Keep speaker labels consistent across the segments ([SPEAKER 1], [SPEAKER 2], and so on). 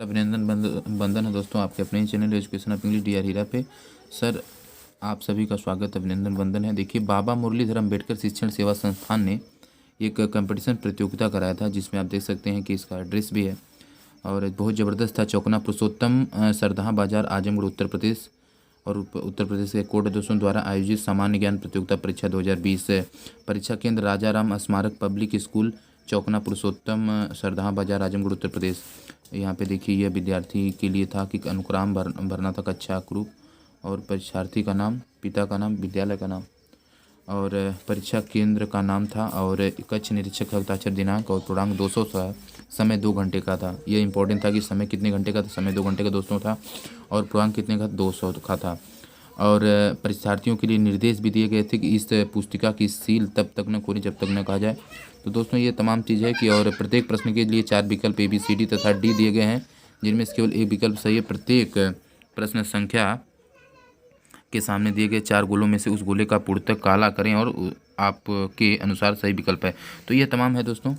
[SPEAKER 1] अभिनंदन बंदन है दोस्तों आपके अपने ही channel education of English D R Heera पे। सर आप सभी का स्वागत अभिनंदन बंदन है। देखिए बाबा मुरलीधर अम्बेडकर शिक्षण सेवा संस्थान ने एक कंपटीशन प्रतियोगिता कराया था जिसमें आप देख सकते हैं कि इसका एड्रेस भी है और बहुत ज़बरदस्त था। चौकना पुरुषोत्तम सरदाहा बाजार आजमगढ़ उत्तर प्रदेश और उत्तर प्रदेश के कोड दोस्तों द्वारा आयोजित सामान्य ज्ञान प्रतियोगिता परीक्षा 2020 है। परीक्षा केंद्र राजाराम स्मारक पब्लिक स्कूल चौकना पुरुषोत्तम सरदाहा बाजार आजमगढ़ उत्तर प्रदेश। यहाँ पे देखिए यह विद्यार्थी के लिए था कि अनुक्रम भरना था कक्षा ग्रुप और परीक्षार्थी का नाम, पिता का नाम, विद्यालय का नाम और परीक्षा केंद्र का नाम था और कक्ष निरीक्षक हस्ताक्षर दिनांक और पूर्णांक 200 था। समय 2 घंटे का था। यह इंपॉर्टेंट था कि समय कितने घंटे का था। समय 2 घंटे का दोस्तों था और पूर्णांक कितने का 200 का था। और परीक्षार्थियों के लिए निर्देश भी दिए गए थे कि इस पुस्तिका की सील तब तक न खोली जब तक न कहा जाए। तो दोस्तों ये तमाम चीज़ है कि और प्रत्येक प्रश्न के लिए 4 विकल्प ABCD तथा D दिए गए हैं जिनमें से केवल एक विकल्प सही है। प्रत्येक प्रश्न संख्या के सामने दिए गए 4 गोलों में से उस गोले का पूर्णतः काला करें और आपके अनुसार सही विकल्प है। तो ये तमाम है दोस्तों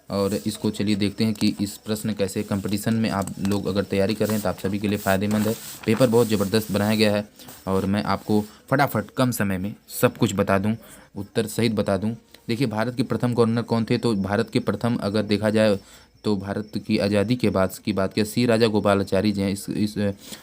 [SPEAKER 1] और इसको चलिए देखते हैं कि इस प्रश्न कैसे कंपटीशन में आप लोग अगर तैयारी कर रहे हैं तो आप सभी के लिए फ़ायदेमंद है। पेपर बहुत ज़बरदस्त बनाया गया है और मैं आपको फटाफट कम समय में सब कुछ बता दूं, उत्तर सहित बता दूं। देखिए भारत के प्रथम गवर्नर कौन थे? तो भारत के प्रथम अगर देखा जाए तो भारत की आज़ादी के बाद की बात किया सी राजा गोपालाचारी जी हैं। इस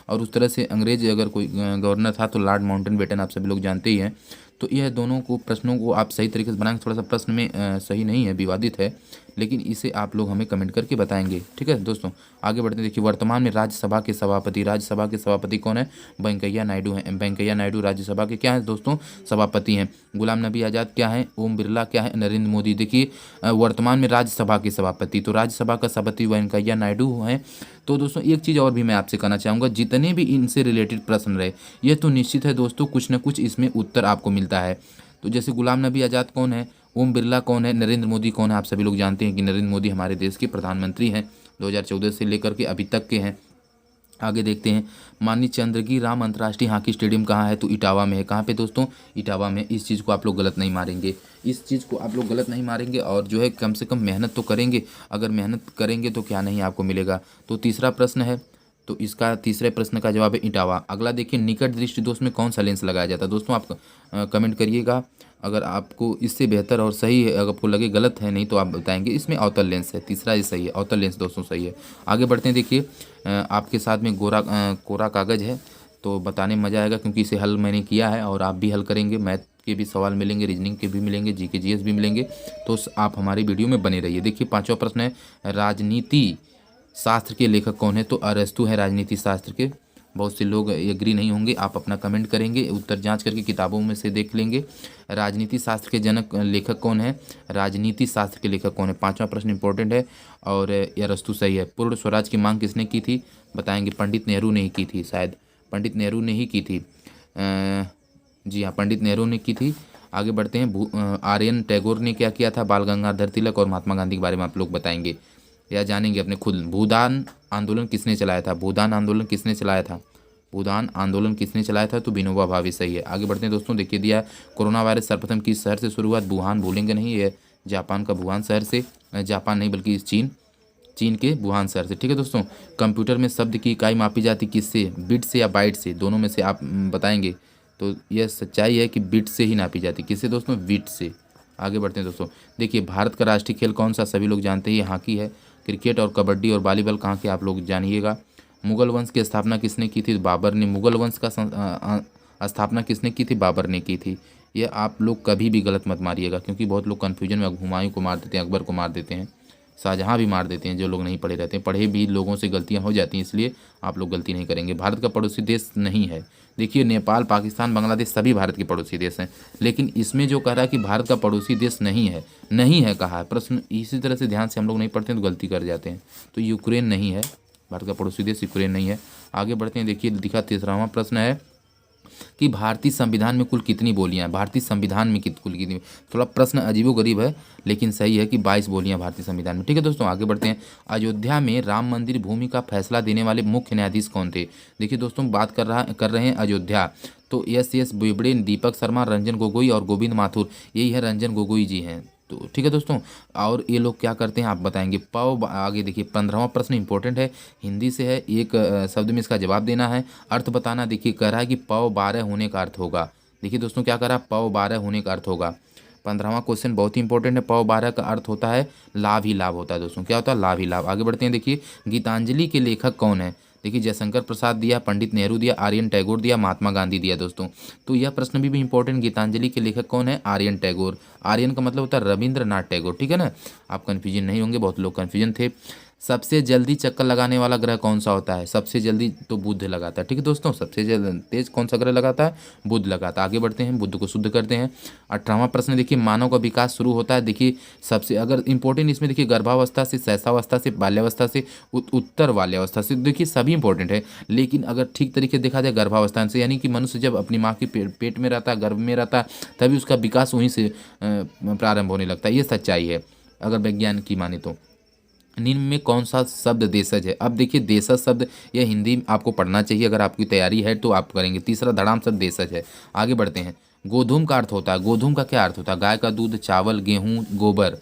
[SPEAKER 1] और उस तरह से अंग्रेज अगर कोई गवर्नर था तो लॉर्ड माउंटबेटन, आप सभी लोग जानते ही हैं। तो यह दोनों को प्रश्नों को आप सही तरीके से बनाएंगे। थोड़ा सा प्रश्न में सही नहीं है, विवादित है, लेकिन इसे आप लोग हमें कमेंट करके बताएंगे। ठीक है दोस्तों, आगे बढ़ते हैं। देखिए वर्तमान में राज्यसभा के सभापति कौन है? वेंकैया नायडू हैं। वेंकैया नायडू राज्यसभा के क्या हैं दोस्तों? सभापति हैं। गुलाम नबी आज़ाद क्या है? ओम बिरला क्या है? नरेंद्र मोदी। देखिए वर्तमान में राज्यसभा के सभापति, तो राज्यसभा का सभापति वेंकैया नायडू हैं। तो दोस्तों एक चीज़ और भी मैं आपसे कहना चाहूँगा, जितने भी इनसे रिलेटेड प्रश्न रहे ये तो निश्चित है दोस्तों कुछ ना कुछ इसमें उत्तर आपको मिलता है। तो जैसे गुलाम नबी आज़ाद कौन है, ओम बिरला कौन है, नरेंद्र मोदी कौन है? आप सभी लोग जानते हैं कि नरेंद्र मोदी हमारे देश के प्रधानमंत्री हैं, 2014 से लेकर के अभी तक के हैं। आगे देखते हैं, माननीय चंद्रगी राम अंतर्राष्ट्रीय हॉकी स्टेडियम कहाँ है? तो इटावा में है। कहाँ पे दोस्तों? इटावा में। इस चीज़ को आप लोग गलत नहीं मारेंगे, इस चीज़ को आप लोग गलत नहीं मारेंगे और जो है कम से कम मेहनत तो करेंगे। अगर मेहनत करेंगे तो क्या नहीं आपको मिलेगा। तो तीसरा प्रश्न है, तो इसका तीसरे प्रश्न का जवाब है इटावा। अगला देखिए, निकट दृष्टि दोष में कौन सा लेंस लगाया जाता है? दोस्तों आप कमेंट करिएगा अगर आपको इससे बेहतर और सही है, अगर आपको लगे गलत है नहीं तो आप बताएंगे। इसमें अवतल लेंस है, तीसरा ये सही है, अवतल लेंस दोस्तों सही है। आगे बढ़ते हैं। देखिए आपके साथ में कोरा कागज़ है तो बताने में मज़ा आएगा क्योंकि इसे हल मैंने किया है और आप भी हल करेंगे। मैथ के भी सवाल मिलेंगे, रीजनिंग के भी मिलेंगे, जीके जीएस भी मिलेंगे। तो आप हमारी वीडियो में बने रहिए। देखिए पांचवा प्रश्न है, राजनीति शास्त्र के लेखक कौन है? तो अरस्तु है राजनीति शास्त्र के। बहुत से लोग एग्री नहीं होंगे, आप अपना कमेंट करेंगे, उत्तर जांच करके किताबों में से देख लेंगे। राजनीति शास्त्र के जनक लेखक कौन है? राजनीति शास्त्र के लेखक कौन है? पांचवा प्रश्न इंपॉर्टेंट है और ये अरस्तु सही है। पूर्ण स्वराज की मांग किसने की थी? बताएंगे। पंडित नेहरू ने ही की थी, शायद पंडित नेहरू ने ही की थी। जी हाँ, पंडित नेहरू ने की थी। आगे बढ़ते हैं, आर्यन टैगोर ने क्या किया था? बाल गंगाधर तिलक और महात्मा गांधी के बारे में आप लोग बताएंगे या जानेंगे अपने खुद। भूदान आंदोलन किसने चलाया था? भूदान आंदोलन किसने चलाया था? भूदान आंदोलन किसने चलाया था? तो विनोबा भावे सही है। आगे बढ़ते हैं दोस्तों, देखिए दिया कोरोना वायरस सर्वप्रथम किस शहर से शुरू हुआ? वुहान, भूलेंगे नहीं, ये जापान का वुहान शहर से, जापान नहीं बल्कि चीन के वुहान शहर से। ठीक है दोस्तों, कंप्यूटर में शब्द की इकाई मापी जाती किससे? बिट से या बाइट से? दोनों में से आप बताएंगे। तो यह सच्चाई है कि बिट से ही नापी जाती। किससे दोस्तों? बिट से। आगे बढ़ते हैं दोस्तों, देखिए भारत का राष्ट्रीय खेल कौन सा? सभी लोग जानते हैं, ये हॉकी है। क्रिकेट और कबड्डी और वॉलीबॉल कहाँ के? आप लोग जानिएगा। मुगल वंश की स्थापना किसने की थी? बाबर ने। मुगल वंश का स्थापना किसने की थी? बाबर ने की थी। ये आप लोग कभी भी गलत मत मारिएगा क्योंकि बहुत लोग कन्फ्यूजन में हुमायूं को मार देते हैं, अकबर को मार देते हैं, शाहजहाँ भी मार देते हैं। जो लोग नहीं पढ़े रहते हैं, पढ़े भी लोगों से गलतियाँ हो जाती हैं, इसलिए आप लोग गलती नहीं करेंगे। भारत का पड़ोसी देश नहीं है। देखिए नेपाल, पाकिस्तान, बांग्लादेश सभी भारत के पड़ोसी देश हैं, लेकिन इसमें जो कह रहा है कि भारत का पड़ोसी देश नहीं है कहा है प्रश्न। इसी तरह से ध्यान से हम लोग नहीं पढ़ते हैं तो गलती कर जाते हैं। तो यूक्रेन नहीं है, भारत का पड़ोसी देश यूक्रेन नहीं है। आगे बढ़ते हैं। देखिए दिखा 13वां प्रश्न है कि भारतीय संविधान में कुल कितनी बोलियां हैं? भारतीय संविधान में कुल कितनी? थोड़ा प्रश्न अजीबोगरीब है लेकिन सही है कि 22 बोलियां भारतीय संविधान में। ठीक है दोस्तों, आगे बढ़ते हैं। अयोध्या में राम मंदिर भूमि का फैसला देने वाले मुख्य न्यायाधीश कौन थे? देखिए दोस्तों बात कर रहे हैं अयोध्या, तो एस बोबड़े, दीपक शर्मा, रंजन गोगोई और गोविंद माथुर। यही है, रंजन गोगोई जी हैं। तो ठीक है दोस्तों। और ये लोग क्या करते हैं आप बताएंगे। आगे देखिए 15वां प्रश्न इंपॉर्टेंट है, हिंदी से है, एक शब्द में इसका जवाब देना है। अर्थ बताना, देखिए कह रहा है कि पौ 12 होने का अर्थ होगा। देखिए दोस्तों क्या कह रहा है, पौ 12 होने का अर्थ होगा। 15वां क्वेश्चन बहुत ही इंपॉर्टेंट है, पौ 12 का अर्थ होता है लाभ ही लाभ होता है दोस्तों। क्या होता है, लाभ ही लाभ। आगे बढ़ते हैं, देखिए गीतांजलि के लेखक कौन है। देखिए जयशंकर प्रसाद दिया, पंडित नेहरू दिया, आर्यन टैगोर दिया, महात्मा गांधी दिया दोस्तों। तो यह प्रश्न भी इंपॉर्टेंट, गीतांजलि के लेखक कौन है, आर्यन टैगोर। आर्यन का मतलब होता है रविंद्रनाथ टैगोर, ठीक है ना। आप कन्फ्यूजन नहीं होंगे, बहुत लोग कन्फ्यूजन थे। सबसे जल्दी चक्कर लगाने वाला ग्रह कौन सा होता है, सबसे जल्दी तो बुध लगाता है, ठीक है दोस्तों। सबसे तेज कौन सा ग्रह लगाता है, बुध लगाता है। आगे बढ़ते हैं, बुध को शुद्ध करते हैं। 18वां प्रश्न देखिए, मानव का विकास शुरू होता है, देखिए सबसे अगर इंपॉर्टेंट इसमें देखिए गर्भावस्था से, शैशवावस्था से, बाल्यावस्था से, उत्तर बाल्यावस्था से, देखिए सभी इंपॉर्टेंट है। लेकिन अगर ठीक तरीके से देखा जाए गर्भावस्था से, यानी कि मनुष्य जब अपनी माँ की पेट में रहता है, गर्भ में रहता है, तभी उसका विकास वहीं से प्रारंभ होने लगता है। ये सच्चाई है अगर वैज्ञान की माने तो। निम्न में कौन सा शब्द देशज है। अब देखिए देशज शब्द यह हिंदी आपको पढ़ना चाहिए, अगर आपकी तैयारी है तो आप करेंगे। तीसरा धड़ाम शब्द देशज है। आगे बढ़ते हैं, गोधूम का अर्थ होता है, गोधूम का क्या अर्थ होता है, गाय का दूध, चावल, गेहूं, गोबर।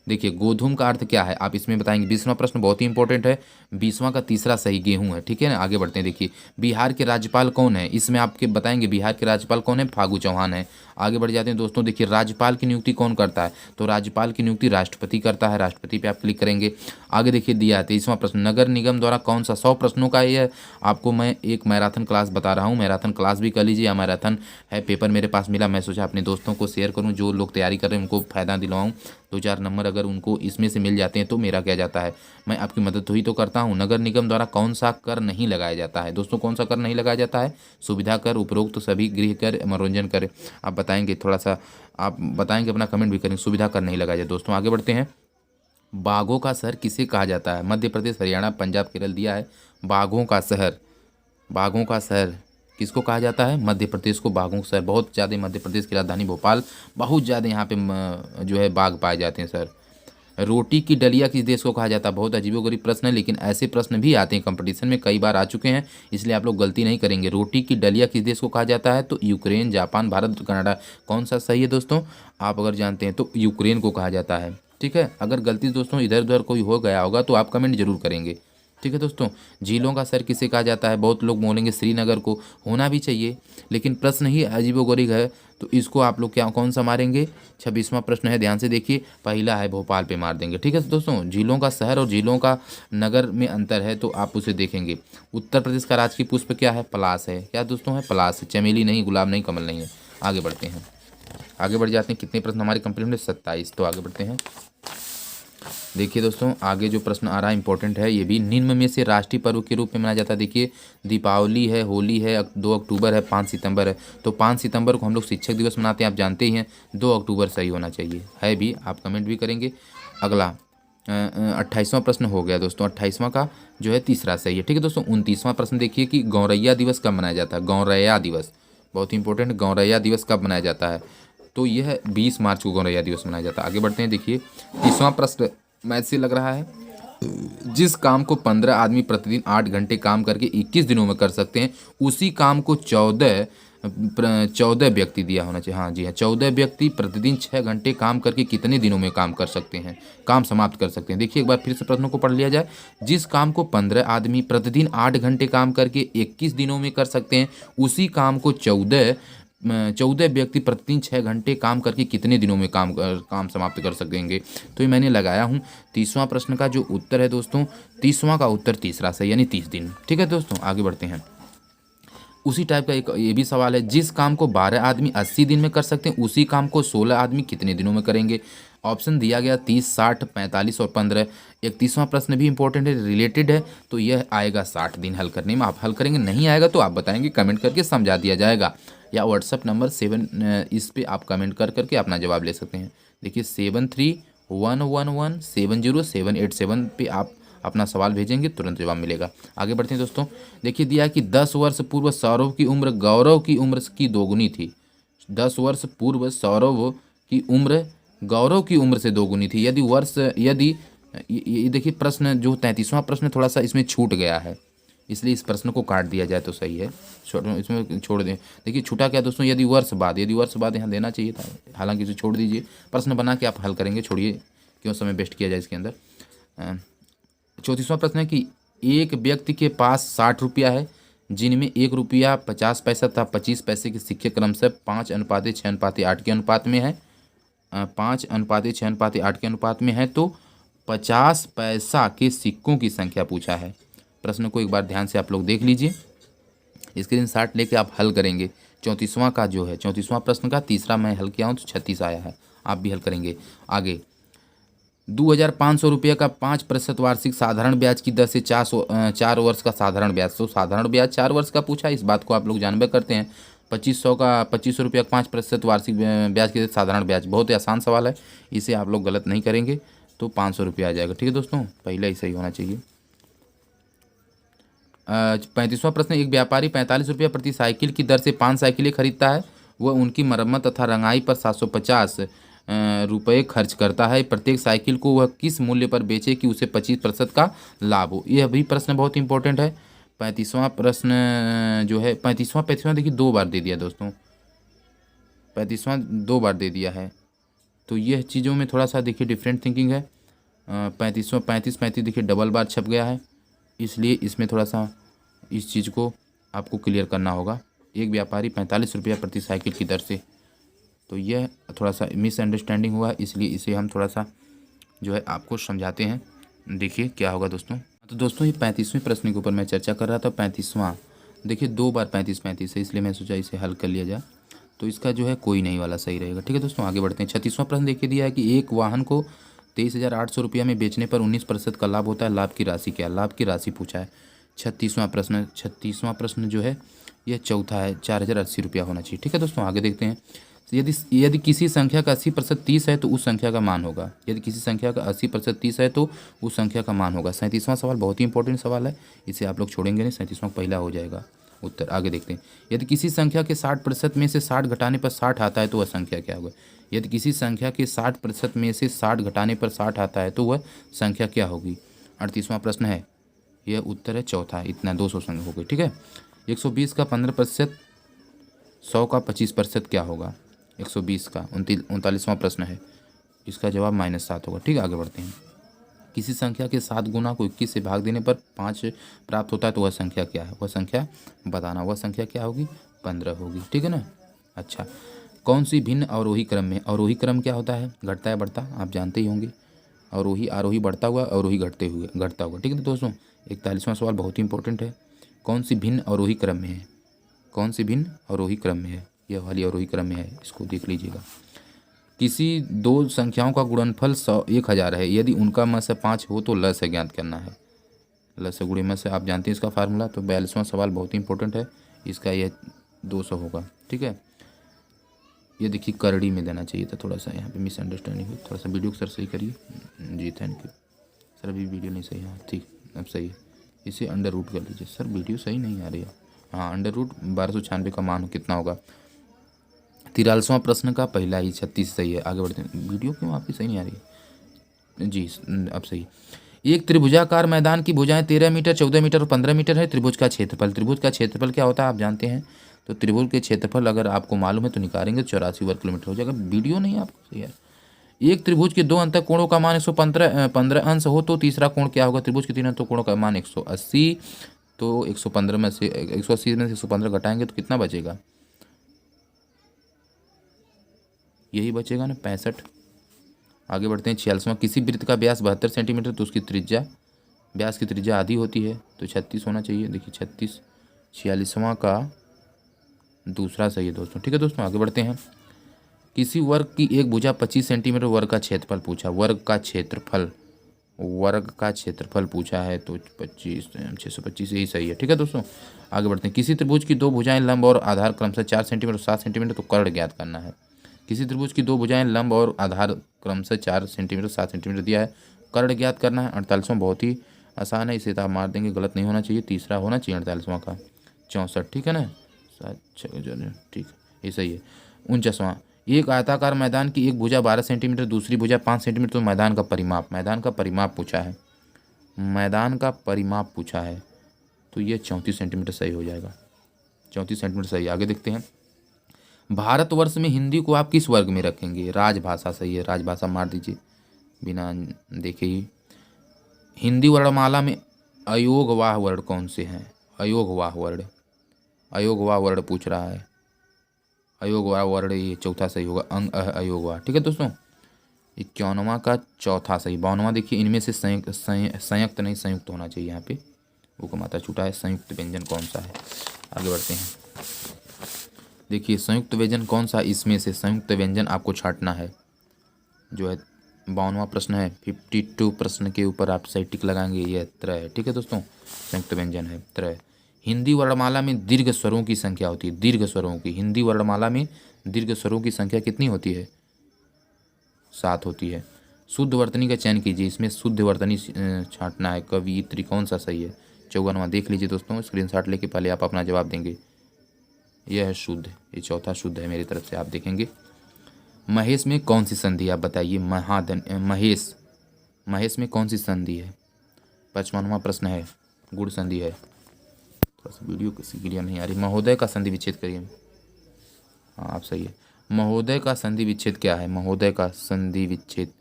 [SPEAKER 1] देखिए गोधूम का अर्थ क्या है आप इसमें बताएंगे। 20वां प्रश्न बहुत ही इंपॉर्टेंट है, 20वां का तीसरा सही गेहूं है, ठीक है ना। आगे बढ़ते हैं, देखिए बिहार के राज्यपाल कौन है, इसमें आपके बताएंगे बिहार के राज्यपाल कौन है, फागू चौहान है। आगे बढ़ जाते हैं दोस्तों, देखिए राज्यपाल की नियुक्ति कौन करता है, तो राज्यपाल की नियुक्ति राष्ट्रपति करता है, राष्ट्रपति पे आप क्लिक करेंगे। आगे देखिए दिया है 23वां प्रश्न, नगर निगम द्वारा कौन सा, 100 प्रश्नों का ये आपको मैं एक मैराथन क्लास बता रहा हूँ, मैराथन क्लास भी कर लीजिए। या मैराथन है, पेपर मेरे पास मिला, मैं सोचा अपने दोस्तों को शेयर करूँ, जो लोग तैयारी कर रहे हैं उनको फ़ायदा दिलवाऊँ। 2-4 नंबर अगर उनको इसमें से मिल जाते हैं तो मेरा क्या जाता है, मैं आपकी मदद तो ही तो करता हूँ। नगर निगम द्वारा कौन सा कर नहीं लगाया जाता है दोस्तों, कौन सा कर नहीं लगाया जाता है, सुविधा कर, उपरोक्त सभी गृह कर, मनोरंजन कर। आप बताएंगे, थोड़ा सा आप बताएंगे, अपना कमेंट भी करेंगे, सुविधा कर नहीं लगाया जाए दोस्तों। आगे बढ़ते हैं, बाघों का शहर किसे कहा जाता है, मध्य प्रदेश, हरियाणा, पंजाब, केरल दिया है। बाघों का शहर, बाघों का शहर किसको कहा जाता है, मध्य प्रदेश को बाघों का शहर। बहुत ज़्यादा मध्य प्रदेश की राजधानी भोपाल, बहुत ज़्यादा यहाँ पे जो है बाघ पाए जाते हैं सर। रोटी की डलिया किस देश को कहा जाता है, बहुत अजीबोगरीब प्रश्न है, लेकिन ऐसे प्रश्न भी आते हैं कंपटीशन में, कई बार आ चुके हैं, इसलिए आप लोग गलती नहीं करेंगे। रोटी की डलिया किस देश को कहा जाता है, तो यूक्रेन, जापान, भारत, कनाडा। कौन सा सही है दोस्तों, आप अगर जानते हैं तो यूक्रेन को कहा जाता है, ठीक है। अगर गलती दोस्तों इधर उधर कोई हो गया होगा तो आप कमेंट जरूर करेंगे, ठीक है दोस्तों। झीलों का शहर किसे कहा जाता है, बहुत लोग बोलेंगे श्रीनगर को, होना भी चाहिए, लेकिन प्रश्न ही अजीबोगरीब है, तो इसको आप लोग क्या कौन सा मारेंगे। 26वां प्रश्न है, ध्यान से देखिए, पहला है भोपाल पे मार देंगे, ठीक है दोस्तों। झीलों का शहर और झीलों का नगर में अंतर है, तो आप उसे देखेंगे। उत्तर प्रदेश का राजकीय पुष्प क्या है, पलाश है, क्या दोस्तों है, पलाश है, चमेली नहीं, गुलाब नहीं, कमल नहीं है। आगे बढ़ते हैं, आगे बढ़ जाते हैं, कितने प्रश्न हमारे कंप्लीट हुए, 27। तो आगे बढ़ते हैं, देखिए दोस्तों आगे जो प्रश्न आ रहा है इंपॉर्टेंट है, ये भी निम्न में से राष्ट्रीय पर्व के रूप में मनाया जाता है। देखिए दीपावली है, होली है, 2 अक्टूबर है, 5 सितंबर है। तो 5 सितंबर को हम लोग शिक्षक दिवस मनाते हैं, आप जानते ही हैं। 2 अक्टूबर सही होना चाहिए, है भी, आप कमेंट भी करेंगे। अगला 28वां प्रश्न हो गया दोस्तों, 28वां का जो है तीसरा सही है, ठीक है दोस्तों। 29वां प्रश्न देखिए कि गौरैया दिवस कब मनाया जाता है, गौरैया दिवस बहुत इंपॉर्टेंट, गौरैया दिवस कब मनाया जाता है, तो यह 20 मार्च को गौरैया दिवस मनाया जाता है। आगे बढ़ते हैं, देखिए 30वां प्रश्न मैथ से लग रहा है, जिस काम को 15 आदमी प्रतिदिन 8 घंटे काम करके 21 दिनों में कर सकते हैं, उसी काम को 14 व्यक्ति दिया होना चाहिए। हाँ जी हाँ, 14 व्यक्ति प्रतिदिन 6 घंटे काम करके कितने दिनों में काम कर सकते हैं, काम समाप्त कर सकते हैं। देखिए एक बार फिर से प्रश्नों को पढ़ लिया जाए। जिस काम को 15 आदमी प्रतिदिन 8 घंटे काम करके 21 दिनों में कर सकते हैं, उसी काम को 14 व्यक्ति प्रतिदिन 6 घंटे काम करके कितने दिनों में काम समाप्त कर सकेंगे। तो ये मैंने लगाया हूँ। 30वां प्रश्न का जो उत्तर है दोस्तों, 30वां का उत्तर तीसरा सही, यानी 30 दिन, ठीक है दोस्तों। आगे बढ़ते हैं, उसी टाइप का एक ये भी सवाल है, जिस काम को 12 आदमी 80 दिन में कर सकते हैं, उसी काम को 16 आदमी कितने दिनों में करेंगे। ऑप्शन दिया गया 30, 60, 45 और 15। 31वां प्रश्न भी इंपॉर्टेंट है, रिलेटेड है, तो यह आएगा 60 दिन हल करने में, आप हल करेंगे। नहीं आएगा तो आप बताएंगे, कमेंट करके समझा दिया जाएगा, या व्हाट्सअप नंबर 7 इस पे आप कमेंट करके अपना जवाब ले सकते हैं। देखिए 7311170787 पे आप अपना सवाल भेजेंगे, तुरंत जवाब मिलेगा। आगे बढ़ते हैं दोस्तों, देखिए दिया कि 10 वर्ष पूर्व सौरभ की उम्र गौरव की उम्र की दोगुनी थी। 10 वर्ष पूर्व सौरभ की उम्र गौरव की उम्र से दोगुनी थी। यदि ये देखिए प्रश्न जो 33वां प्रश्न थोड़ा सा इसमें छूट गया है, इसलिए इस प्रश्न को काट दिया जाए तो सही है, इसमें छोड़ दें। देखिए छूटा क्या दोस्तों, यदि वर्ष बाद यहाँ देना चाहिए था, हालांकि इसे छोड़ दीजिए, प्रश्न बना के आप हल करेंगे, छोड़िए क्यों समय वेस्ट किया जाए इसके अंदर। 34वां प्रश्न है कि एक व्यक्ति के पास 60 रुपया है, जिनमें 1 रुपया 50 पैसा तथा 25 पैसे के सिक्के क्रमशः 5:6:8 के अनुपात में है, 5:6:8 के अनुपात में है, तो 50 पैसा के सिक्कों की संख्या पूछा है। प्रश्न को एक बार ध्यान से आप लोग देख लीजिए, स्क्रीनशॉट लेके आप हल करेंगे। 34वां का जो है 34वां प्रश्न का तीसरा मैं हल किया हूँ तो 36 आया है, आप भी हल करेंगे। आगे 2,500 रुपये का 5% वार्षिक साधारण ब्याज की दर से 4 वर्ष का साधारण ब्याज, तो साधारण ब्याज 4 वर्ष का पूछा है, इस बात को आप लोग जानबे करते हैं। 2500 रुपया 5% वार्षिक ब्याज के साधारण ब्याज, बहुत ही आसान सवाल है, इसे आप लोग गलत नहीं करेंगे तो 500 रुपया आ जाएगा। ठीक है दोस्तों, पहले ही सही होना चाहिए। 35वां प्रश्न, एक व्यापारी 45 रुपया प्रति साइकिल की दर से 5 साइकिलें खरीदता है, वह उनकी मरम्मत तथा रंगाई पर 750 रुपये खर्च करता है। प्रत्येक साइकिल को वह किस मूल्य पर बेचे कि उसे 25% का लाभ हो। यह भी प्रश्न बहुत इंपॉर्टेंट है। 35वां प्रश्न जो है 35वां देखिए 2 बार दे दिया दोस्तों, 35वां 2 बार दे दिया है, तो यह चीज़ों में थोड़ा सा देखिए डिफरेंट थिंकिंग है। 35 देखिए डबल बार छप गया है, इसलिए इसमें थोड़ा सा इस चीज़ को आपको क्लियर करना होगा। एक व्यापारी 45 रुपया प्रति साइकिल की दर से, तो यह थोड़ा सा मिसअंडरस्टैंडिंग हुआ, इसलिए इसे हम थोड़ा सा जो है आपको समझाते हैं। देखिए क्या होगा दोस्तों। तो दोस्तों ये 35वें प्रश्न के ऊपर मैं चर्चा कर रहा था। 35वां देखिए 2 बार 35 है, इसलिए मैं सोचा इसे हल कर लिया जाए, तो इसका जो है कोई नहीं वाला सही रहेगा। ठीक है दोस्तों, आगे बढ़ते हैं। 36वां प्रश्न देखिए दिया है कि एक वाहन को 23,800 रुपया में बेचने पर 19% का लाभ होता है, लाभ की राशि क्या है, लाभ की राशि पूछा है। 36वां प्रश्न जो है यह चौथा है, 4,080 रुपया होना चाहिए। ठीक है दोस्तों, आगे देखते हैं। यदि किसी संख्या का 80% 30 है तो उस संख्या का मान होगा। यदि किसी संख्या का 80% 30 है तो उस संख्या का मान होगा। 37वां सवाल बहुत ही इंपॉर्टेंट सवाल है, इसे आप लोग छोड़ेंगे नहीं, 37वां पहला हो जाएगा उत्तर। आगे देखते हैं। यदि किसी संख्या के 60% में से 60 घटाने पर 60 आता है तो वह संख्या क्या होगा। यदि किसी संख्या के 60% में से 60 घटाने पर 60 आता है तो वह संख्या क्या होगी। 38वां प्रश्न है, यह उत्तर है चौथा, इतना 200 संख्या हो गई। ठीक है। 120 का 15%, 100 का 25% क्या होगा। 120 का 39वां प्रश्न है, इसका जवाब -7 होगा। ठीक है, आगे बढ़ते हैं। किसी संख्या के 7 गुना को 21 से भाग देने पर 5 प्राप्त होता है तो वह संख्या क्या है, वह संख्या बताना। वह संख्या क्या होगी, 15 होगी। ठीक है ना। अच्छा, कौन सी भिन्न अवरोही क्रम में, अवरोही क्रम क्या होता है, घटता है बढ़ता, आप जानते ही होंगे। अवरोही आरोही बढ़ता हुआ, अवरोही घटता हुआ। ठीक है दोस्तों। 41वां सवाल बहुत ही इंपॉर्टेंट है। कौन सी भिन्न अवरोही क्रम में है, कौन सी भिन्न अवरोही क्रम में है, यह वाली अवरोही क्रम में है, इसको देख लीजिएगा। किसी 2 संख्याओं का गुणनफल 1000 है, यदि उनका म से 5 हो तो ल से ज्ञात करना है। ल से गुणे म से आप जानते हैं इसका फार्मूला। तो 42वां सवाल बहुत ही इंपॉर्टेंट है, इसका यह 200 होगा। ठीक है, ये देखिए करड़ी में देना चाहिए था, थोड़ा सा यहाँ पे मिसअंडरस्टैंडिंग हुई। थोड़ा सा वीडियो को सर सही करिए जी, थैंक यू सर। अभी वीडियो नहीं सही है, ठीक अब सही है। इसे अंडर रूट कर लीजिए सर, वीडियो सही नहीं आ रही है। हाँ, अंडर रूट 1296 का मान कितना होगा। 43वां प्रश्न का पहला ही 36 सही है। आगे बढ़ते हैं। वीडियो क्यों आपकी सही नहीं आ रही है जी, अब सही। एक त्रिभुजाकार मैदान की भुजाएं 13 मीटर, 14 मीटर और 15 मीटर है। त्रिभुज का क्षेत्रफल क्या होता है आप जानते हैं। तो त्रिभुज के क्षेत्रफल अगर आपको मालूम है तो निकालेंगे, 84 वर्ग किलोमीटर हो जाएगा। वीडियो नहीं आपको सही है। एक त्रिभुज के 2 अंतः कोणों का मान 115 अंश हो तो तीसरा कोण क्या होगा। त्रिभुज के 3 अंतः कोणों का मान 180, तो 115 में से 180 में से 115 घटाएंगे तो कितना बचेगा, यही बचेगा ना, 65। आगे बढ़ते हैं। 46वां, किसी वृत्त का व्यास 72 सेंटीमीटर तो उसकी त्रिज्या, व्यास की त्रिज्या आधी होती है, तो 36 होना चाहिए। देखिए 36, 46वां का दूसरा सही है दोस्तों। ठीक है दोस्तों, आगे बढ़ते हैं। किसी वर्ग की एक भुजा 25 सेंटीमीटर, वर्ग का क्षेत्रफल पूछा, वर्ग का क्षेत्रफल पूछा है, तो 25 625 यही सही है। ठीक है दोस्तों, आगे बढ़ते हैं। किसी त्रिभुज की 2 भुजाएं लंब और आधार क्रमशः 4 सेंटीमीटर और 7 सेंटीमीटर, तो कर्ण ज्ञात करना है। किसी त्रिभुज की 2 भुजाएं लंब और आधार क्रमशः 4 सेंटीमीटर 7 सेंटीमीटर दिया है, कर्ण ज्ञात करना है। 48वां बहुत ही आसान है, इसे तो आप मार देंगे, गलत नहीं होना चाहिए, तीसरा होना चाहिए 48वां का 64। ठीक है ना, 7 6 ठीक ये सही है। 49वां, एक आयताकार मैदान की एक भुजा 12 सेंटीमीटर, दूसरी भुजा 5 सेंटीमीटर, तो मैदान का परिमाप पूछा है। मैदान का परिमाप पूछा है। तो ये 34 सेंटीमीटर सही हो जाएगा, 34 सेंटीमीटर सही। आगे देखते हैं, भारतवर्ष में हिंदी को आप किस वर्ग में रखेंगे? राजभाषा सही है, राजभाषा मार दीजिए बिना देखे ही। हिंदी वर्णमाला में अयोगवाह वर्ण कौन से हैं? अयोगवाह वर्ण, अयोगवाह वर्ण पूछ रहा है, अयोगवाह वर्ण ये चौथा सही होगा, अयोगवाह। ठीक है दोस्तों, 51वां का चौथा सही। 52वां देखिए, इनमें से संयुक्त नहीं संयुक्त होना चाहिए, यहाँ पे वो का मात्रा छूटा है। संयुक्त व्यंजन कौन सा है? आगे बढ़ते हैं, देखिए संयुक्त व्यंजन कौन सा, इसमें से संयुक्त व्यंजन आपको छांटना है। जो है 52वां प्रश्न है, 52 प्रश्न के ऊपर आप सही टिक लगाएंगे, ये त्र है। ठीक है दोस्तों, संयुक्त व्यंजन है त्र। हिंदी वर्णमाला में दीर्घ स्वरों की संख्या होती है, दीर्घ स्वरों की, हिंदी वर्णमाला में दीर्घ स्वरों की संख्या कितनी होती है? 7 होती है। शुद्ध वर्तनी का चयन कीजिए, इसमें शुद्ध वर्तनी छांटना है। कवियत्री कौन सा सही है? 54वां। देख लीजिए दोस्तों, स्क्रीनशॉट लेके पहले आप अपना जवाब देंगे। यह है शुद्ध, ये चौथा शुद्ध है मेरी तरफ से, आप देखेंगे। महेश में कौन सी संधि, आप बताइए। महाधन महेश, महेश में कौन सी संधि है? 55वां प्रश्न है, गुण संधि है। थोड़ा सा वीडियो क्लियर नहीं आ रही। महोदय का संधि विच्छेद करिए। हाँ आप सही है। महोदय का संधि विच्छेद क्या है? महोदय का संधि विच्छेद,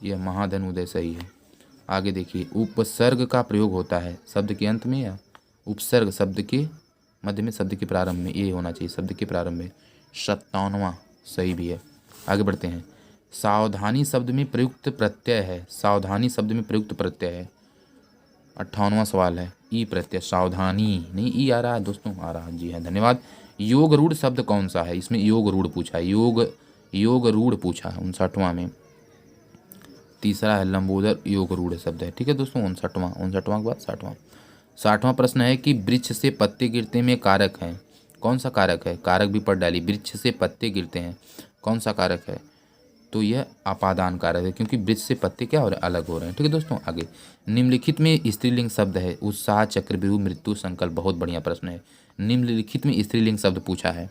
[SPEAKER 1] यह महाधन उदय सही है। आगे देखिए, उपसर्ग का प्रयोग होता है शब्द के अंत में या उपसर्ग शब्द के मध्य में, शब्द के प्रारंभ में, ये होना चाहिए शब्द के प्रारंभ में। 57वां सही भी है। आगे बढ़ते हैं, सावधानी शब्द में प्रयुक्त प्रत्यय है, सावधानी शब्द में प्रयुक्त प्रत्यय है। 58वां सवाल है, ई प्रत्यय, सावधानी नहीं ई आ रहा है दोस्तों, आ रहा है, जी हाँ धन्यवाद। योग रूढ़ शब्द कौन सा है? इसमें योग रूढ़ पूछा है, योग रूढ़ पूछा है 59वां में। तीसरा है लंबोदर योग रूढ़ शब्द है। ठीक है दोस्तों, 59वां के बाद 60वां प्रश्न है कि वृक्ष से पत्ते गिरते में कारक है, कौन सा कारक है? कारक भी पढ़ डाली, वृक्ष से पत्ते गिरते हैं, कौन सा कारक है? तो यह अपादान कारक है, क्योंकि वृक्ष से पत्ते क्या हो रहे हैं? अलग हो रहे हैं। ठीक है दोस्तों, आगे निम्नलिखित में स्त्रीलिंग शब्द है। उत्साह, चक्रव्यूह, मृत्यु, संकल्प। बहुत बढ़िया प्रश्न है। निम्नलिखित में स्त्रीलिंग शब्द पूछा है,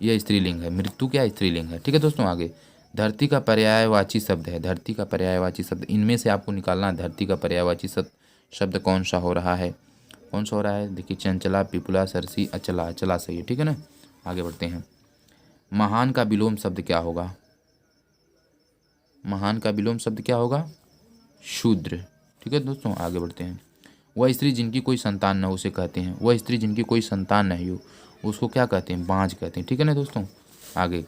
[SPEAKER 1] यह स्त्रीलिंग है। मृत्यु क्या स्त्रीलिंग है? ठीक है दोस्तों, आगे धरती का पर्यायवाची शब्द है, धरती का पर्यायवाची शब्द, इनमें से आपको निकालना है धरती का पर्यायवाची शब्द कौन सा हो रहा है? कौन सा हो रहा है? देखिए, चंचला, पिपुला, सरसी, अचला। अचला सही है। ठीक है ना, आगे बढ़ते हैं। महान का विलोम शब्द क्या होगा? महान का विलोम शब्द क्या होगा? शूद्र। ठीक है दोस्तों, आगे बढ़ते हैं। वह स्त्री जिनकी कोई संतान न हो उसे कहते हैं, वह स्त्री जिनकी कोई संतान नहीं हो उसको क्या कहते हैं? बांझ कहते हैं। ठीक है ना दोस्तों, आगे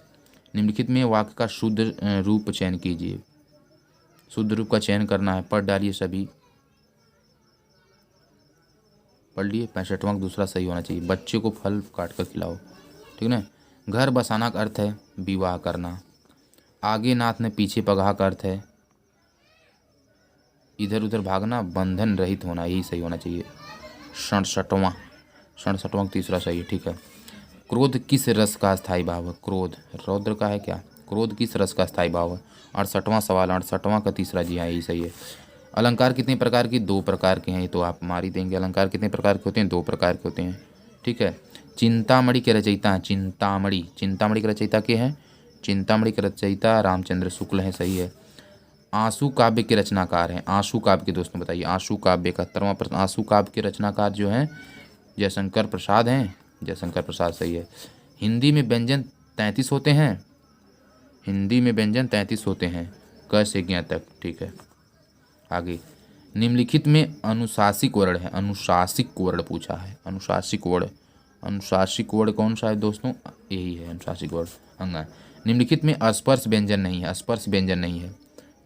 [SPEAKER 1] निम्नलिखित में वाक्य का शुद्ध रूप चयन कीजिए। शुद्ध रूप का चयन करना है, पढ़ डालिए सभी, पढ़ लिए। 65वां दूसरा सही होना चाहिए, बच्चे को फल काट कर खिलाओ। ठीक है ना, घर बसाना का अर्थ है विवाह करना। आगे नाथ ने पीछे पगहा का अर्थ है इधर उधर भागना, बंधन रहित होना, यही सही होना चाहिए। 67वां तीसरा सही है। ठीक है, क्रोध किस रस का स्थायी भाव है? क्रोध रौद्र का है क्या? क्रोध किस रस का स्थायी भाव है? 68वां सवाल, 68वां का तीसरा, जी हाँ यही सही है। अलंकार कितने प्रकार की? 2 प्रकार के हैं, ये तो आप मार ही देंगे। अलंकार कितने प्रकार के होते हैं? 2 प्रकार के होते हैं। ठीक है, चिंतामणि के रचयिता हैं, चिंतामणि के रचयिता के हैं? चिंतामणि के रचयिता रामचंद्र शुक्ल हैं, सही है। आंसू काव्य के रचनाकार हैं, आंसू काव्य के दोस्तों बताइए, आंसू काव्य का 71वां प्रश्न। आंसू काव्य के रचनाकार जो हैं जयशंकर प्रसाद हैं, जयशंकर प्रसाद सही है। हिंदी में व्यंजन 33 होते हैं, हिंदी में व्यंजन 33 होते हैं, क से ज्ञ तक। ठीक है, आगे निम्नलिखित में अनुशासिक वर्ण है, अनुशासिक वर्ण पूछा है। अनुशासिक वर्ण कौन सा है दोस्तों? यही है अनुशासिक वर्ण, अंगा। निम्नलिखित में स्पर्श व्यंजन नहीं है, स्पर्श व्यंजन नहीं है।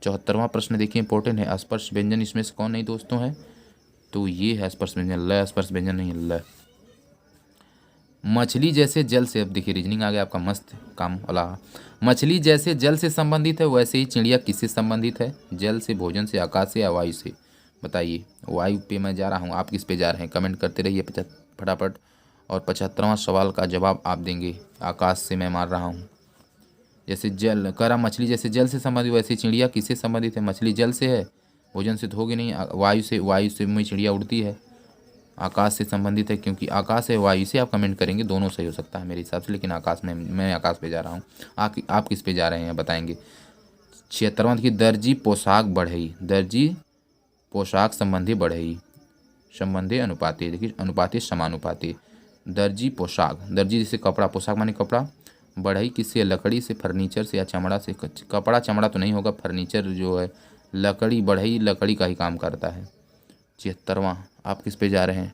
[SPEAKER 1] 74वां प्रश्न देखिए, इंपॉर्टेंट है। स्पर्श व्यंजन इसमें से कौन नहीं दोस्तों है? तो ये है स्पर्श व्यंजन, ल स्पर्श व्यंजन नहीं है, ल। मछली जैसे जल से, अब देखिए रीजनिंग आ गया आपका मस्त काम वाला। मछली जैसे जल से संबंधित है, वैसे ही चिड़िया किससे संबंधित है? जल से, भोजन से, आकाश से या वायु से? बताइए। वायु पे मैं जा रहा हूँ, आप किस पे जा रहे हैं? कमेंट करते रहिए फटाफट। और 75वां सवाल का जवाब आप देंगे, आकाश से मैं मार रहा हूँ। जैसे जल करा, मछली जैसे जल से संबंधित, वैसे चिड़िया किससे संबंधित है? मछली जल से है, भोजन से तो होगी नहीं। वायु से में चिड़िया उड़ती है। आकाश से संबंधित है, क्योंकि आकाश है, वायु से। आप कमेंट करेंगे, दोनों सही हो सकता है मेरे हिसाब से, लेकिन आकाश में मैं आकाश पे जा रहा हूँ। आप किस पे जा रहे हैं बताएंगे। 76वां की दर्जी पोशाक बढ़ई, दर्जी पोशाक संबंधी बढ़ई, संबंधी अनुपाते, देखिए अनुपाते समानुपाते। दर्जी पोशाक, दर्जी जैसे कपड़ा, पोशाक माने कपड़ा। बढ़ई किससे, लकड़ी से, फर्नीचर से या चमड़ा से। कपड़ा चमड़ा तो नहीं होगा, फर्नीचर जो है लकड़ी, बढ़ई लकड़ी का ही काम करता है। 76वां, आप किस पे जा रहे हैं?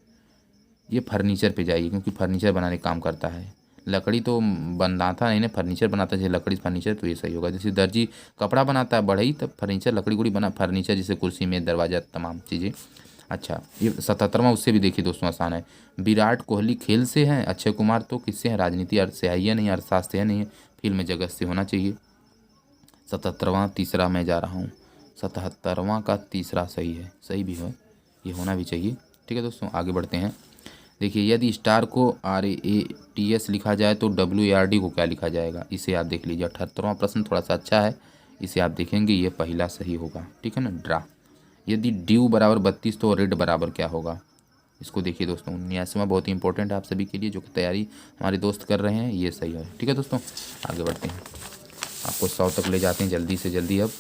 [SPEAKER 1] ये फर्नीचर पे जाइए, क्योंकि फर्नीचर बनाने का काम करता है। लकड़ी तो बनाता नहीं ना, फर्नीचर बनाता है, जैसे लकड़ी फर्नीचर, तो ये सही होगा। जैसे दर्जी कपड़ा बनाता है, बढ़ई तब फर्नीचर लकड़ी गुड़ी बना, फर्नीचर जैसे कुर्सी मेज दरवाजा तमाम चीज़ें। अच्छा, ये 77वां, उससे भी देखिए दोस्तों आसान है। विराट कोहली खेल से हैं, अक्षय कुमार तो किससे हैं? राजनीति अर्थ से है या नहीं, अर्थशास्त्र है नहीं है, फिल्म जगत से होना चाहिए। 77वां तीसरा मैं जा रहा हूँ, 77वां का तीसरा सही है, सही भी है, ये होना भी चाहिए। ठीक है दोस्तों, आगे बढ़ते हैं। देखिए, यदि स्टार को RATS लिखा जाए तो WARD को क्या लिखा जाएगा, इसे आप देख लीजिए। 78वां प्रश्न थोड़ा सा अच्छा है, इसे आप देखेंगे, ये पहला सही होगा। ठीक है ना, ड्रा। यदि ड्यू बराबर 32 तो रेड बराबर क्या होगा, इसको देखिए दोस्तों। 79वां बहुत ही इंपॉर्टेंट है आप सभी के लिए, जो कि तैयारी हमारे दोस्त कर रहे हैं, ये सही है। ठीक है दोस्तों, आगे बढ़ते हैं, आपको 100 तक ले जाते हैं जल्दी से जल्दी। अब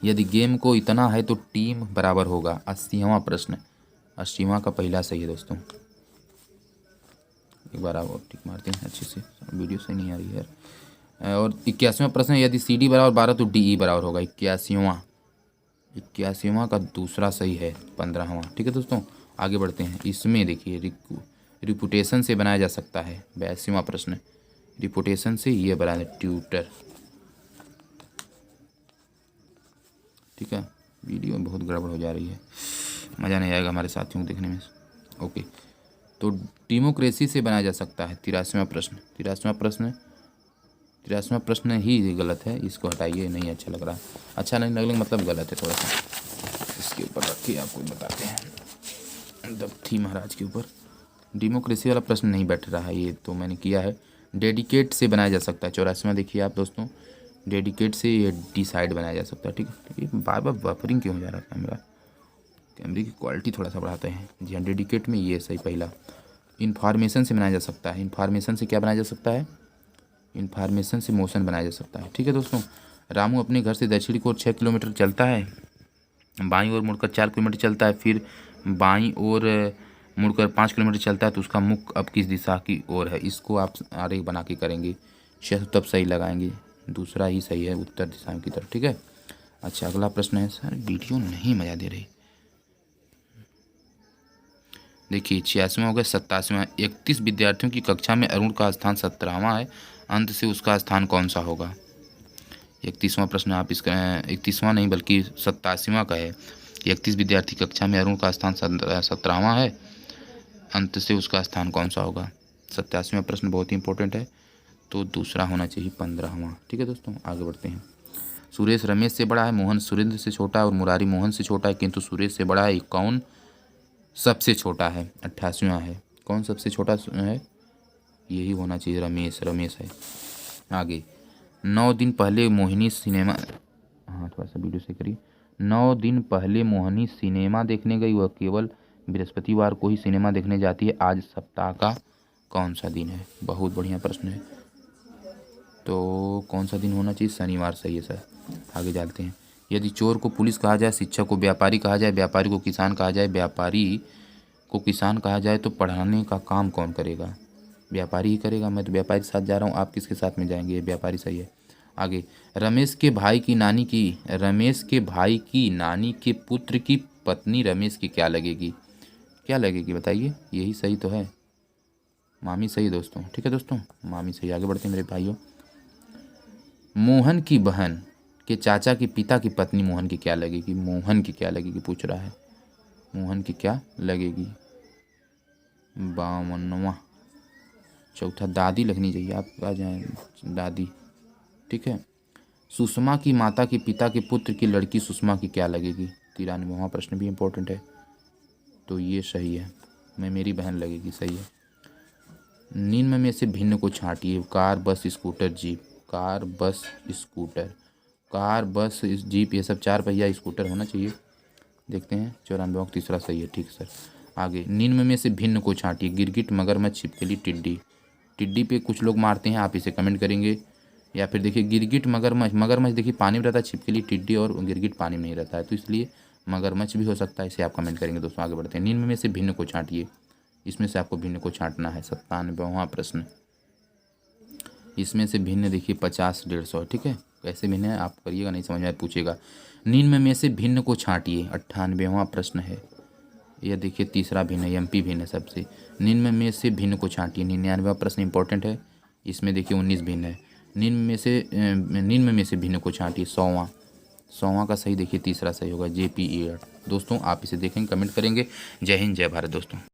[SPEAKER 1] यदि गेम को इतना है तो टीम बराबर होगा। 80वां प्रश्न, 80वां का पहला सही है दोस्तों। एक बार आप और टिक मारते हैं अच्छे से, वीडियो से नहीं आ रही है। और 81वां प्रश्न, यदि CD बराबर 12 तो DE बराबर होगा। 81वां का दूसरा सही है। 15वां, ठीक है दोस्तों, आगे बढ़ते हैं। इसमें देखिए, रिपुटेशन से बनाया जा सकता है। 82वां प्रश्न, रिपुटेशन से ये बनाया, ट्यूटर। ठीक है, वीडियो में बहुत गड़बड़ हो जा रही है, मज़ा नहीं आएगा हमारे साथियों को देखने में। ओके, तो डेमोक्रेसी से बनाया जा सकता है। 83वां प्रश्न, 83वां प्रश्न ही गलत है, इसको हटाइए, नहीं अच्छा लग रहा। अच्छा नहीं लग मतलब गलत है थोड़ा सा, इसके ऊपर रखिए, आपको बताते हैं। दफ्ती महाराज के ऊपर डेमोक्रेसी वाला प्रश्न नहीं बैठ रहा है, ये तो मैंने किया है। डेडिकेट से बनाया जा सकता है। 84वां देखिए आप दोस्तों, डेडिकेट से ये डिसाइड बनाया जा सकता है। ठीक है, ये बार बार बफरिंग क्यों हो जा रहा है कैमरे की क्वालिटी थोड़ा सा बढ़ाते हैं। जी हाँ, डेडिकेट में ये सही पहला। इन्फॉर्मेशन से बनाया जा सकता है। इन्फॉर्मेशन से क्या बनाया जा सकता है? इन्फॉर्मेशन से मोशन बनाया जा सकता है। ठीक है दोस्तों, रामू अपने घर से दक्षिण की ओर 6 किलोमीटर चलता है, बाईं ओर मुड़कर 4 किलोमीटर चलता है, फिर बाईं ओर मुड़कर 5 किलोमीटर चलता है, तो उसका मुख अब किस दिशा की ओर है? इसको आप आरेख बना के करेंगे, तब सही लगाएंगे। दूसरा ही सही है, उत्तर दिशा की तरफ। ठीक है, अच्छा अगला प्रश्न है। सर वीडियो नहीं मज़ा दे रही। देखिए 86वां हो गया, 87वां। 31 विद्यार्थियों की कक्षा में अरुण का स्थान 17वां है, अंत से उसका स्थान कौन सा होगा? 31वां प्रश्न, आप इसका 31वां नहीं बल्कि 87वां का है। 31 विद्यार्थी कक्षा में अरुण का स्थान 17वां है, अंत से उसका स्थान कौन सा होगा? 87वां प्रश्न बहुत ही इंपॉर्टेंट है, तो दूसरा होना चाहिए 15वां। ठीक है दोस्तों, आगे बढ़ते हैं। सुरेश रमेश से बड़ा है, मोहन सुरेंद्र से छोटा है और मुरारी मोहन से छोटा है, किंतु सुरेश से बड़ा है। कौन सबसे छोटा है? 88वां है। कौन सबसे छोटा है? यही होना चाहिए, रमेश है। आगे, 9 दिन पहले मोहिनी सिनेमा, हाँ थोड़ा सा वीडियो से करिए। 9 दिन पहले मोहिनी सिनेमा देखने गई, वह केवल बृहस्पतिवार को ही सिनेमा देखने जाती है। आज सप्ताह का कौन सा दिन है? बहुत बढ़िया प्रश्न है, तो कौन सा दिन होना चाहिए? शनिवार, सही है सर। आगे जाते हैं। यदि चोर को पुलिस कहा जाए, शिक्षक को व्यापारी कहा जाए, व्यापारी को किसान कहा जाए, व्यापारी को किसान कहा जाए, तो पढ़ाने का काम कौन करेगा? व्यापारी ही करेगा। मैं तो व्यापारी के साथ जा रहा हूँ, आप किसके साथ में जाएंगे? ये व्यापारी सही है। आगे, रमेश के भाई की नानी के पुत्र की पत्नी रमेश की क्या लगेगी? क्या लगेगी बताइए, यही सही तो है, मामी सही दोस्तों। ठीक है दोस्तों, मामी सही। आगे बढ़ते हैं मेरे भाइयों। मोहन की बहन के चाचा के पिता की पत्नी मोहन की क्या लगेगी? मोहन की क्या लगेगी पूछ रहा है, मोहन की क्या लगेगी? 52वां। चौथा, दादी लगनी चाहिए, आप आ जाएँ, दादी। ठीक है। सुषमा की माता के पिता के पुत्र की लड़की सुषमा की क्या लगेगी? 93वां प्रश्न भी इम्पोर्टेंट है, तो ये सही है, मैं मेरी बहन लगेगी, सही है। निम्न में से भिन्न को छांटिए। कार, बस, स्कूटर, जीप। कार, बस, स्कूटर, कार, बस, जीप, ये सब 4 पहिया स्कूटर होना चाहिए। देखते हैं, 94वां तीसरा सही है। ठीक सर। आगे, निम्न में से भिन्न को छांटिए। गिरगिट, मगरमच्छ, छिपकली, टिड्डी। टिड्डी पे कुछ लोग मारते हैं, आप इसे कमेंट करेंगे। या फिर देखिए गिरगिट, मगरमच्छ देखिए पानी में रहता है, छिपकली, टिड्डी और गिरगिट पानी में नहीं रहता है, तो इसलिए मगरमच्छ भी हो सकता है, इसे आप कमेंट करेंगे दोस्तों। आगे बढ़ते हैं। निम्न में से भिन्न को छांटिए, इसमें से आपको भिन्न को छांटना है। 97वां प्रश्न, इसमें से भिन्न देखिए 50, 150, ठीक है। कैसे भिन्न है आप करिएगा, नहीं समझ में पूछेगा। निम्न में से भिन्न को छांटिए, 98वां प्रश्न है। यह देखिए तीसरा भिन्न है, एमपी भिन्न है सबसे। निम्न में से भिन्न को छांटिए, 99वां प्रश्न इंपॉर्टेंट है। इसमें देखिए 19 भिन्न है। निम्न में से भिन्न को छांटिए, 100वां का सही देखिए तीसरा सही होगा, JPE 8। दोस्तों आप इसे देखेंगे, कमेंट करेंगे। जय हिंद, जय भारत दोस्तों।